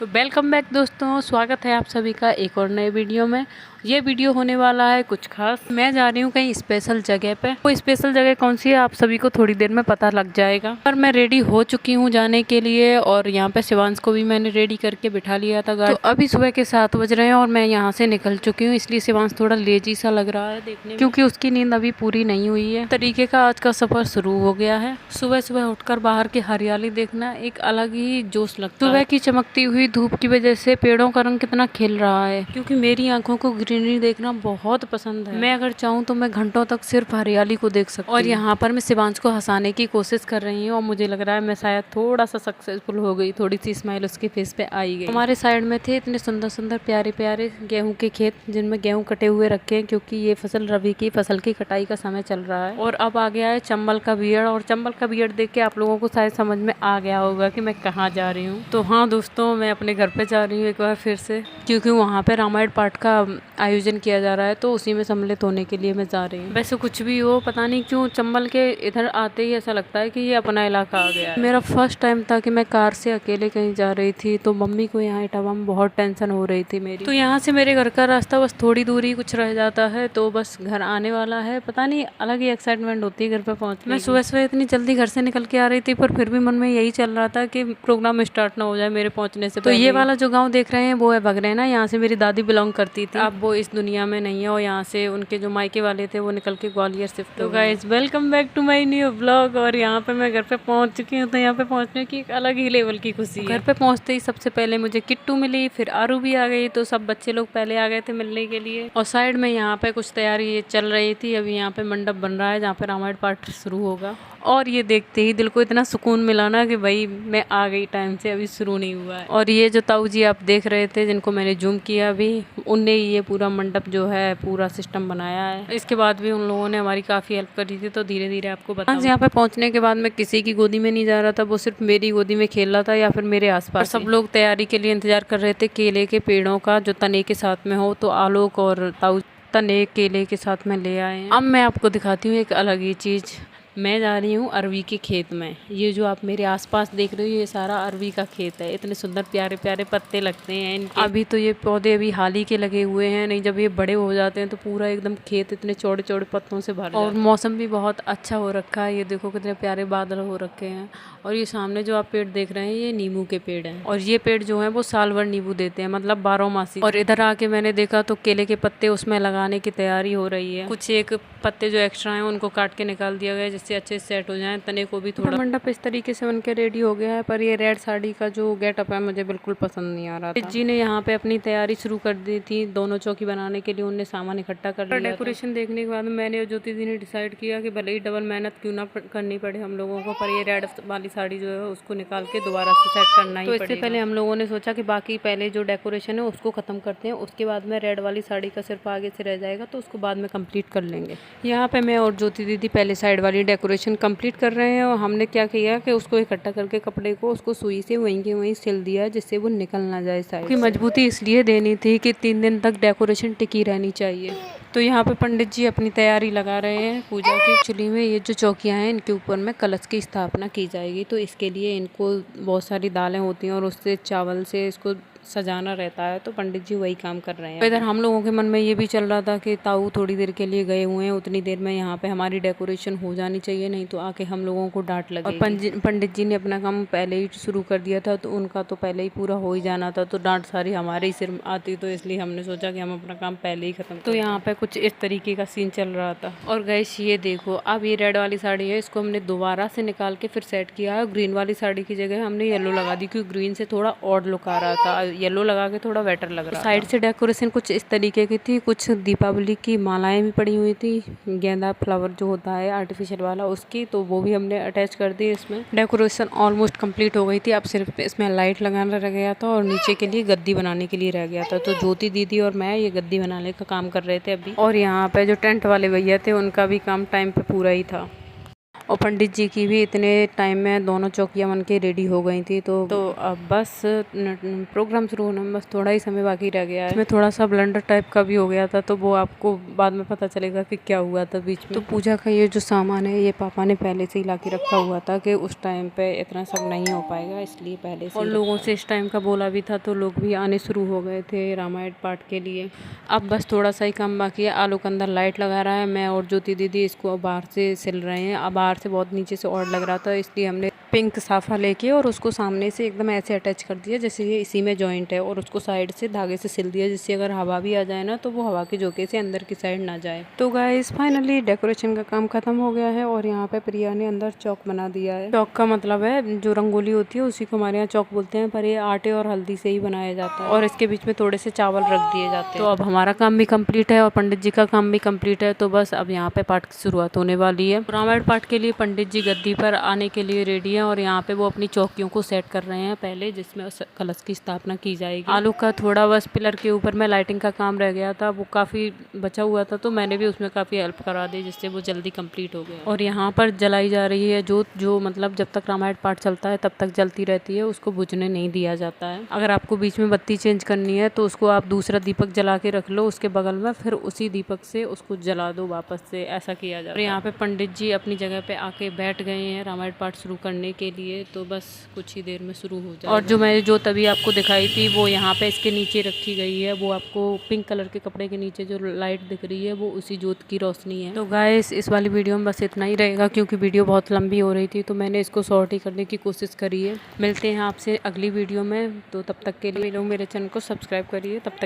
तो welcome back दोस्तों, स्वागत है आप सभी का एक और नए वीडियो में। ये वीडियो होने वाला है कुछ खास। मैं जा रही हूँ कहीं स्पेशल जगह पे। वो स्पेशल जगह कौन सी है आप सभी को थोड़ी देर में पता लग जाएगा। पर मैं रेडी हो चुकी हूँ जाने के लिए और यहाँ पे शिवांश को भी मैंने रेडी करके बिठा लिया था गाड़ी। तो अभी सुबह के 7 बज रहे हैं और मैं यहाँ से निकल चुकी हूँ, इसलिए शिवांश थोड़ा लेजी सा लग रहा है देखने में, क्योंकि उसकी नींद अभी पूरी नहीं हुई है। तरीके का आज का सफर शुरू हो गया है। सुबह सुबह उठकर बाहर की हरियाली देखना एक अलग ही जोश लगता है। सुबह की चमकती हुई धूप की वजह से पेड़ों का रंग कितना खिल रहा है, क्योंकि मेरी आंखों को ग्रीनरी देखना बहुत पसंद है। मैं अगर चाहूँ तो मैं घंटों तक सिर्फ हरियाली को देख सकती हूँ। और यहाँ पर मैं शिवांश को हंसाने की कोशिश कर रही हूँ और मुझे लग रहा है मैं शायद थोड़ा सा सक्सेसफुल हो गई, थोड़ी सी स्माइल उसके फेस पे आई गई। हमारे साइड में थे इतने सुंदर सुंदर प्यारे प्यारे गेहूं के खेत, जिनमें गेहूं कटे हुए रखे हैं, क्योंकि ये फसल रबी की फसल की कटाई का समय चल रहा है। और अब आ गया है चंबल का बियड़, और चंबल का बियड़ देख के आप लोगों को शायद समझ में आ गया होगा कि मैं कहाँ जा रही हूँ। तो हाँ दोस्तों, मैं अपने घर पे जा रही हूँ एक बार फिर से, क्योंकि वहाँ पे रामायण पाठ का आयोजन किया जा रहा है, तो उसी में सम्मिलित होने के लिए मैं जा रही हूँ। वैसे कुछ भी हो, पता नहीं क्यों चंबल के इधर आते ही ऐसा लगता है कि ये अपना इलाका आ गया है। मेरा फर्स्ट टाइम था कि मैं कार से अकेले कहीं जा रही थी, तो मम्मी को यहाँ इटावा में बहुत टेंशन हो रही थी मेरी। तो यहाँ से मेरे घर का रास्ता बस थोड़ी दूरी कुछ रह जाता है, तो बस घर आने वाला है। पता नहीं अलग ही एक्साइटमेंट होती है घर पे पहुँच। मैं सुबह सुबह इतनी जल्दी घर से निकल के आ रही थी, पर फिर भी मन में यही चल रहा था कि प्रोग्राम स्टार्ट ना हो जाए मेरे पहुंचने से। तो ये वाला जो गांव देख रहे हैं वो है बगरेना। यहाँ से मेरी दादी बिलोंग करती थी। अब वो इस दुनिया में नहीं है और यहाँ से उनके जो मायके वाले थे वो निकल के ग्वालियर शिफ्ट हो गए। Guys welcome back to my new vlog. और यहाँ पे मैं घर पे पहुंच चुकी हूँ, तो यहाँ पे पहुंचने की एक अलग ही लेवल की खुशी है। घर पे पहुंचते ही सबसे पहले मुझे किट्टू मिली, फिर आरू भी आ गई, तो सब बच्चे लोग पहले आ गए थे मिलने के लिए। और साइड में यहाँ पे कुछ तैयारी चल रही थी। अभी यहाँ पे मंडप बन रहा है जहाँ पे रामायण पाठ शुरू होगा। और ये देखते ही दिल को इतना सुकून मिला ना कि भाई मैं आ गई टाइम से, अभी शुरू नहीं हुआ है। और ये जो ताऊ जी आप देख रहे थे जिनको मैंने जूम किया अभी, उनने ये पूरा मंडप जो है पूरा सिस्टम बनाया है। इसके बाद भी उन लोगों ने हमारी काफ़ी हेल्प करी थी, तो धीरे धीरे आपको बता। यहाँ पे पहुँचने के बाद मैं किसी की गोदी में नहीं जा रहा था, वो सिर्फ मेरी गोदी में खेल रहा था या फिर मेरे आसपास। सब लोग तैयारी के लिए इंतजार कर रहे थे केले के पेड़ों का, जो तने के साथ में हो। तो आलोक और ताऊ तने केले के साथ में ले आए हैं। अब मैं आपको दिखाती हूँ एक अलग ही चीज़। मैं जा रही हूँ अरवी के खेत में। ये जो आप मेरे आसपास देख रहे हो ये सारा अरवी का खेत है। इतने सुंदर प्यारे प्यारे पत्ते लगते हैं इनके। अभी तो ये पौधे अभी हाल ही के लगे हुए हैं, नहीं जब ये बड़े हो जाते हैं तो पूरा एकदम खेत इतने चौड़े चौड़े पत्तों से भर। और मौसम भी बहुत अच्छा हो रखा है। ये देखो कितने प्यारे बादल हो रखे हैं। और ये सामने जो आप पेड़ देख रहे हैं ये नींबू के पेड़ हैं, और ये पेड़ जो है वो साल भर नींबू देते हैं, मतलब 12 मासी। और इधर आके मैंने देखा तो केले के पत्ते उसमें लगाने की तैयारी हो रही है। कुछ एक पत्ते जो एक्स्ट्रा हैं उनको काट के निकाल दिया गया जिससे अच्छे से सेट हो जाए। तने को भी थोड़ा। मंडप इस तरीके से बनके रेडी हो गया है, पर ये रेड साड़ी का जो गेटअप है मुझे बिल्कुल पसंद नहीं आ रहा था। जी ने यहाँ पे अपनी तैयारी शुरू कर दी थी दोनों चौकी बनाने के लिए। उनने सामान इकट्ठा कर लिया। डेकोरेशन देखने के बाद मैंने और ज्योति दी ने डिसाइड किया कि भले ही डबल मेहनत क्यों ना करनी पड़े हम लोगों को, पर ये रेड वाली साड़ी जो है उसको निकाल के दोबारा से सेट करना ही पड़ेगा। इससे पहले हम लोगों ने सोचा कि बाकी पहले जो डेकोरेशन है उसको खत्म करते हैं, उसके बाद में रेड वाली साड़ी का सिर्फ आगे से रह जाएगा, तो उसको बाद में कंप्लीट कर लेंगे। यहाँ पे मैं और ज्योति दीदी पहले साइड वाली डेकोरेशन कंप्लीट कर रहे हैं। और हमने क्या किया कि उसको इकट्ठा करके कपड़े को उसको सुई से वहीं के वहीं सिल दिया, जिससे वो निकल ना जाए साइड की। मजबूती इसलिए देनी थी कि 3 दिन तक डेकोरेशन टिकी रहनी चाहिए। तो यहाँ पे पंडित जी अपनी तैयारी लगा रहे हैं पूजा की। एक्चुअली में ये जो चौकियाँ हैं इनके ऊपर में कलश की स्थापना की जाएगी, तो इसके लिए इनको बहुत सारी दालें होती हैं और उससे चावल से इसको सजाना रहता है, तो पंडित जी वही काम कर रहे हैं। इधर हम लोगों के मन में ये भी चल रहा था कि ताऊ थोड़ी देर के लिए गए हुए हैं, उतनी देर में यहाँ पे हमारी डेकोरेशन हो जानी चाहिए, नहीं तो आके हम लोगों को डांट लगेगी। और पंडित जी ने अपना काम पहले ही शुरू कर दिया था, तो उनका तो पहले ही पूरा हो ही जाना था, तो डांट सारी हमारे ही सिर आती, तो इसलिए हमने सोचा कि हम अपना काम पहले ही खत्म। तो यहाँ पे कुछ इस तरीके का सीन चल रहा था। और गैस ये देखो, अब ये रेड वाली साड़ी है, इसको हमने दोबारा से निकाल के फिर सेट किया है। ग्रीन वाली साड़ी की जगह हमने येलो लगा दी, क्योंकि ग्रीन से थोड़ा ऑड लुक आ रहा था, येलो लगा के थोड़ा बेटर लग रहा था। साइड से डेकोरेशन कुछ इस तरीके की थी। कुछ दीपावली की मालाएं भी पड़ी हुई थी, गेंदा फ्लावर जो होता है आर्टिफिशियल वाला उसकी, तो वो भी हमने अटैच कर दी इसमें। डेकोरेशन ऑलमोस्ट कंप्लीट हो गई थी। अब सिर्फ इसमें लाइट लगाना रह गया था और नीचे के लिए गद्दी बनाने के लिए रह गया था। तो ज्योति दीदी और मैं ये गद्दी बनाने का काम कर रहे थे अभी। और यहाँ पे जो टेंट वाले भैया थे उनका भी काम टाइम पे पूरा ही था। और पंडित जी की भी इतने टाइम में दोनों चौकियाँ बन के रेडी हो गई थी। तो अब बस प्रोग्राम शुरू होने में बस थोड़ा ही समय बाकी रह गया है। इसमें थोड़ा सा ब्लंडर टाइप का भी हो गया था, तो वो आपको बाद में पता चलेगा कि क्या हुआ था बीच में। तो पूजा का ये जो सामान है ये पापा ने पहले से ही ला के रखा हुआ था कि उस टाइम पे इतना सब नहीं हो पाएगा, इसलिए पहले से। और लोगों से इस टाइम का बोला भी था, तो लोग भी आने शुरू हो गए थे रामायण पाठ के लिए। अब बस थोड़ा सा ही काम बाकी है। आलू के अंदर लाइट लगा रहा है, मैं और ज्योति दीदी इसको बाहर से सिल रहे हैं। अब बाहर से बहुत नीचे से और लग रहा था, इसलिए हमने पिंक साफा लेके और उसको सामने से एकदम ऐसे अटैच कर दिया जैसे ये इसी में जॉइंट है, और उसको साइड से धागे से सिल दिया, जिससे अगर हवा भी आ जाए ना तो वो हवा के झोंके से अंदर की साइड ना जाए। तो गाइस फाइनली डेकोरेशन का काम खत्म हो गया है और यहाँ पे प्रिया ने अंदर चौक बना दिया है। चौक का मतलब है जो रंगोली होती है उसी को हमारे यहाँ चौक बोलते हैं, पर ये आटे और हल्दी से ही बनाया जाता है और इसके बीच में थोड़े से चावल रख दिए जाते हैं। तो अब हमारा काम भी कंप्लीट है और पंडित जी का काम भी कंप्लीट है। तो बस अब यहाँ पे पाठ की शुरुआत होने वाली है। रामायण पाठ के लिए पंडित जी गद्दी पर आने के लिए रेडी है और यहाँ पे वो अपनी चौकियों को सेट कर रहे हैं पहले, जिसमें कलश की स्थापना की जाएगी। आलू का थोड़ा बस पिलर के ऊपर में लाइटिंग का काम रह गया था, वो काफ़ी बचा हुआ था, तो मैंने भी उसमें काफ़ी हेल्प करा दी, जिससे वो जल्दी कंप्लीट हो गया। और यहाँ पर जलाई जा रही है जोत, जो मतलब जब तक रामायण पाठ चलता है तब तक जलती रहती है, उसको बुझने नहीं दिया जाता है। अगर आपको बीच में बत्ती चेंज करनी है तो उसको आप दूसरा दीपक जला के रख लो उसके बगल में, फिर उसी दीपक से उसको जला दो वापस से, ऐसा किया जाता है। और यहाँ पे पंडित जी अपनी जगह पे आके बैठ गए हैं रामायण पाठ शुरू करने के लिए, तो बस कुछ ही देर में शुरू हो जाएगा। और जो मैंने जो तभी आपको दिखाई थी वो यहाँ पे इसके नीचे रखी गई है, वो आपको पिंक कलर के कपड़े के नीचे जो लाइट दिख रही है वो उसी जोत की रोशनी है। तो गाइस इस वाली वीडियो में बस इतना ही रहेगा, क्योंकि वीडियो बहुत लंबी हो रही थी तो मैंने इसको शॉर्ट ही करने की कोशिश करी है। मिलते हैं आपसे अगली वीडियो में, तो तब तक के लिए लोग मेरे चैनल को सब्सक्राइब करिए। तब तक